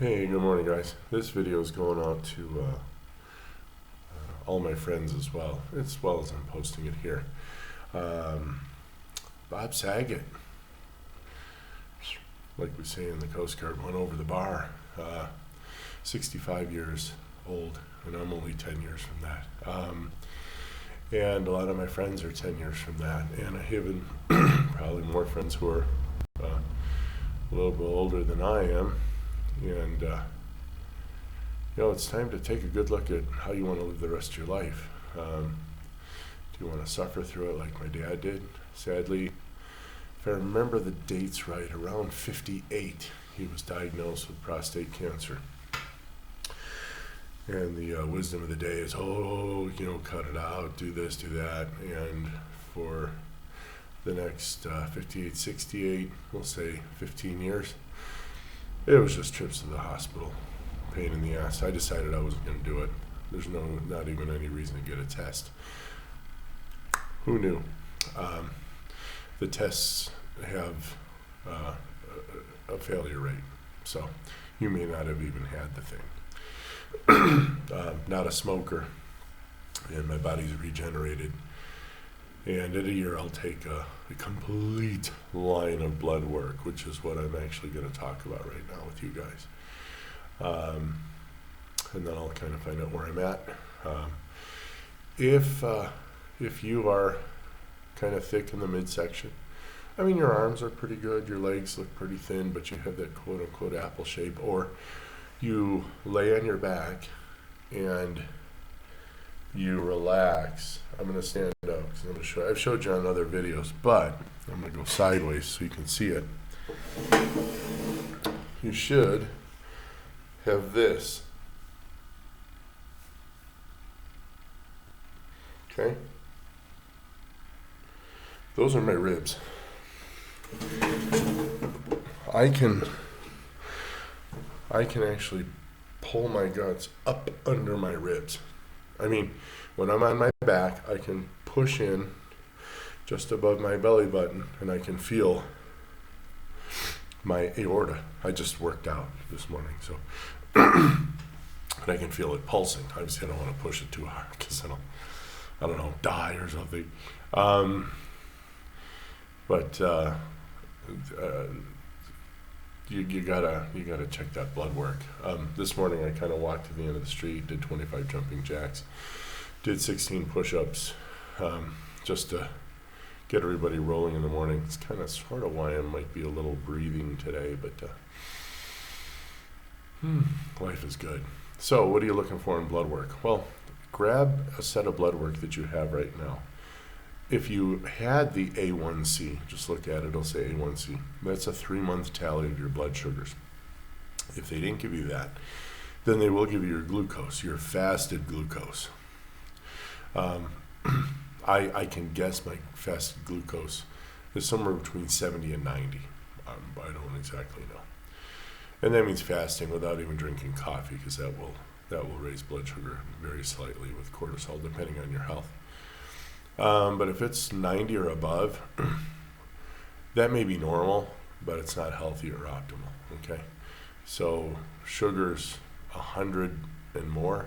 Hey, good morning, guys. This video is going out to all my friends as well as I'm posting it here. Um, Bob Saget, like we say in the Coast Guard, went over the bar. 65 years old, and I'm only 10 years from that. And a lot of my friends are 10 years from that, and I have even probably more friends who are a little bit older than I am. And it's time to take a good look at how you want to live the rest of your life. Do you want to suffer through it like my dad did? Sadly, if I remember the dates right, around 58, he was diagnosed with prostate cancer. And the wisdom of the day is, cut it out, do this, do that. And for the next 58, 68, we'll say 15 years, it was just trips to the hospital, pain in the ass. I decided I wasn't going to do it. There's not even any reason to get a test. Who knew? The tests have a failure rate, so you may not have even had the thing. Not a smoker, and my body's regenerated. And in a year, I'll take a complete line of blood work, which is what I'm actually going to talk about right now with you guys. And then I'll kind of find out where I'm at. If you are kind of thick in the midsection, I mean, your arms are pretty good, your legs look pretty thin, but you have that quote-unquote apple shape, or you lay on your back and you relax. I'm going to stand up because I'm going to show. I've showed you on other videos, but I'm going to go sideways so you can see it. You should have this. Okay? Those are my ribs. I can actually pull my guts up under my ribs. I mean, when I'm on my back, I can push in just above my belly button, and I can feel my aorta. I just worked out this morning, so and I can feel it pulsing. Obviously, I don't want to push it too hard because I don't know, die or something. But you gotta check that blood work. This morning I kind of walked to the end of the street, did 25 jumping jacks, did 16 push-ups, just to get everybody rolling in the morning. It's kind of sort of why I might be a little breathing today, but life is good. So what are you looking for in blood work? Well, grab a set of blood work that you have right now. If you had the A1C, just look at it, it'll say A1C. That's a 3-month tally of your blood sugars. If they didn't give you that, then they will give you your glucose, your fasted glucose. I can guess my fasted glucose is somewhere between 70 and 90. I don't exactly know. And that means fasting without even drinking coffee, because that will raise blood sugar very slightly with cortisol, depending on your health. But if it's 90 or above, that may be normal, but it's not healthy or optimal, okay? So sugars 100 and more,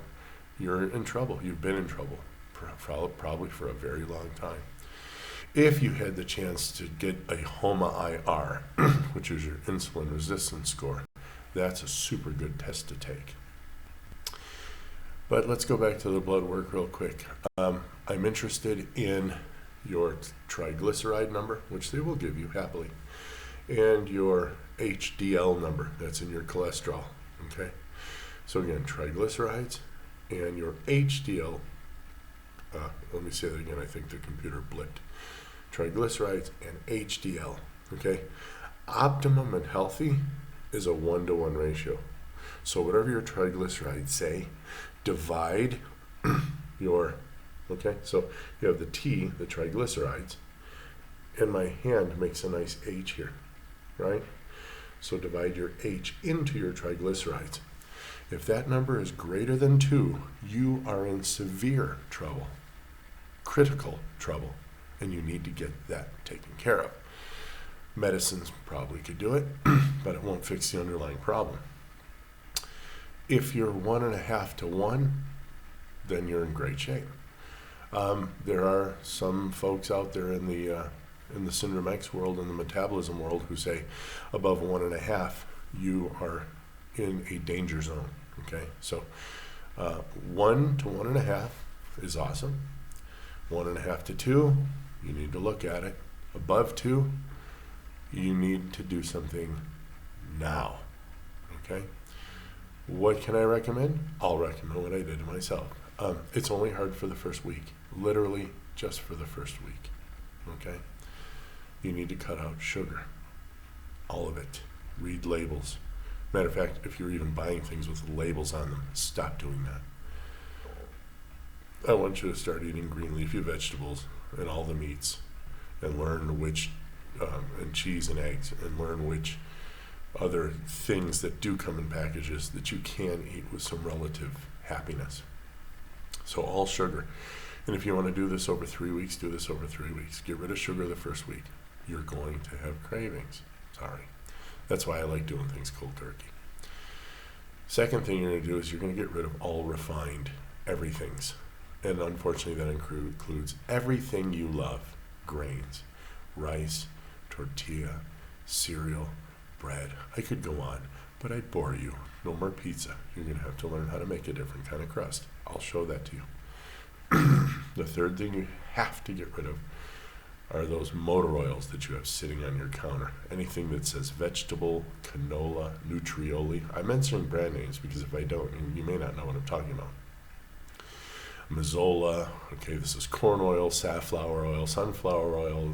you're in trouble. You've been in trouble probably for a very long time. If you had the chance to get a HOMA-IR, which is your insulin resistance score, that's a super good test to take. But let's go back to the blood work real quick. I'm interested in your triglyceride number, which they will give you happily, and your HDL number, that's in your cholesterol, okay? So again, triglycerides and your HDL, let me say that again, I think the computer blipped. Triglycerides and HDL, okay? Optimum and healthy is a 1-to-1 ratio. So whatever your triglycerides say, divide your, okay, so you have the T, the triglycerides, and my hand makes a nice H here, right? So divide your H into your triglycerides. If that number is greater than 2, you are in severe trouble, critical trouble, and you need to get that taken care of. Medicines probably could do it, but it won't fix the underlying problem. If you're 1.5 to 1, then you're in great shape. There are some folks out there in the Syndrome X world, in the metabolism world, who say above 1.5, you are in a danger zone. Okay, so 1 to 1.5 is awesome. 1.5 to 2, you need to look at it. Above 2, you need to do something now. Okay, what can I recommend? I'll recommend what I did to myself. It's only hard for the first week, literally just for the first week. Okay, you need to cut out sugar, all of it. Read labels. Matter of fact, if you're even buying things with labels on them, stop doing that. I want you to start eating green leafy vegetables and all the meats, and learn which, and cheese and eggs, and learn which other things that do come in packages that you can eat with some relative happiness. So all sugar. And if you want to do this over 3 weeks, do this over 3 weeks. Get rid of sugar the first week. You're going to have cravings. Sorry. That's why I like doing things cold turkey. Second thing you're going to do is you're going to get rid of all refined everythings. And unfortunately, that includes everything you love. Grains, rice, tortilla, cereal, bread. I could go on, but I'd bore you. No more pizza. You're going to have to learn how to make a different kind of crust. I'll show that to you. The third thing you have to get rid of are those motor oils that you have sitting on your counter. Anything that says vegetable, canola, Nutrioli. I'm mentioning brand names because if I don't, you may not know what I'm talking about. Mazola, okay, this is corn oil, safflower oil, sunflower oil,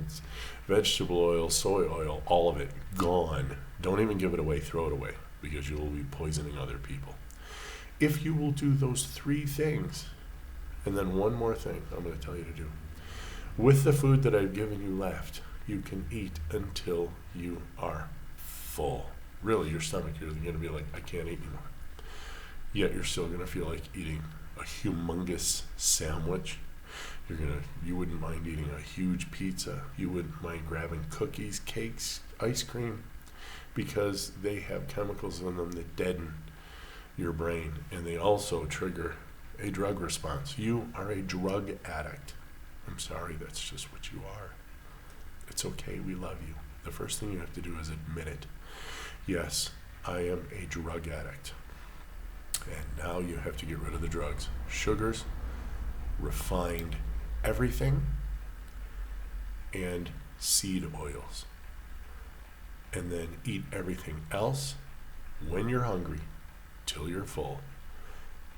vegetable oil, soy oil, all of it gone. Don't even give it away, throw it away, because you will be poisoning other people. If you will do those 3 things, and then one more thing I'm going to tell you to do. With the food that I've given you left, you can eat until you are full. Really, your stomach is going to be like, I can't eat anymore. Yet you're still going to feel like eating a humongous sandwich. You wouldn't mind eating a huge pizza. You wouldn't mind grabbing cookies, cakes, ice cream, because they have chemicals in them that deaden your brain, and they also trigger a drug response. You are a drug addict. I'm sorry, that's just what you are. It's okay, we love you. The first thing you have to do is admit it. Yes, I am a drug addict. And now you have to get rid of the drugs. Sugars, refined everything, and seed oils. And then eat everything else when you're hungry till you're full.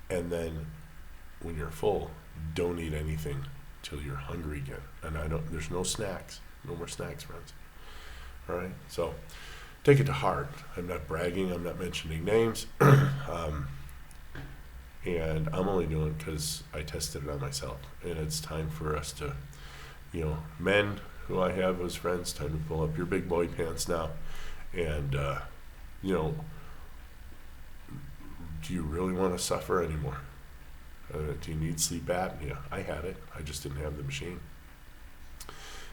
And then when you're full, don't eat anything till you're hungry again. And there's no snacks. No more snacks, friends. All right? So take it to heart. I'm not bragging. I'm not mentioning names. And I'm only doing it because I tested it on myself. And it's time for us to, men who I have as friends, time to pull up your big boy pants now. And, do you really want to suffer anymore? Do you need sleep apnea? I had it. I just didn't have the machine.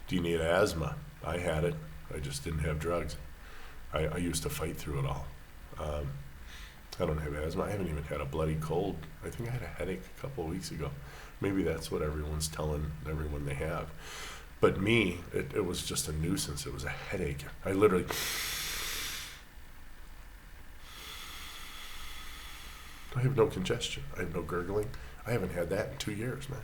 Do you need asthma? I had it. I just didn't have drugs. I used to fight through it all. I don't have asthma. I haven't even had a bloody cold. I think I had a headache a couple of weeks ago. Maybe that's what everyone's telling everyone they have. But me, it was just a nuisance. It was a headache. I literally... I have no congestion. I have no gurgling. I haven't had that in 2 years, man.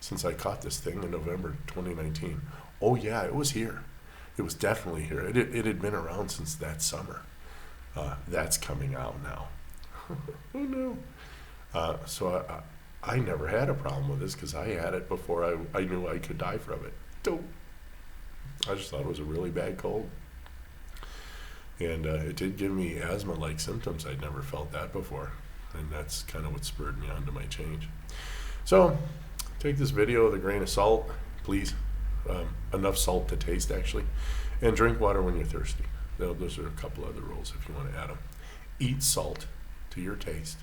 Since I caught this thing in November 2019. Oh yeah, it was here. It was definitely here. It had been around since that summer. That's coming out now. Oh no. So I never had a problem with this because I had it before I knew I could die from it. I just thought it was a really bad cold. And it did give me asthma-like symptoms. I'd never felt that before. And that's kind of what spurred me on to my change. So take this video with a grain of salt, please. Enough salt to taste, actually. And drink water when you're thirsty. Those are a couple other rules if you want to add them. Eat salt to your taste.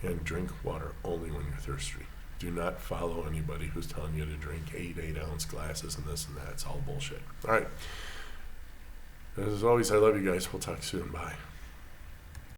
And drink water only when you're thirsty. Do not follow anybody who's telling you to drink 8-ounce glasses and this and that. It's all bullshit. All right. As always, I love you guys. We'll talk soon. Bye.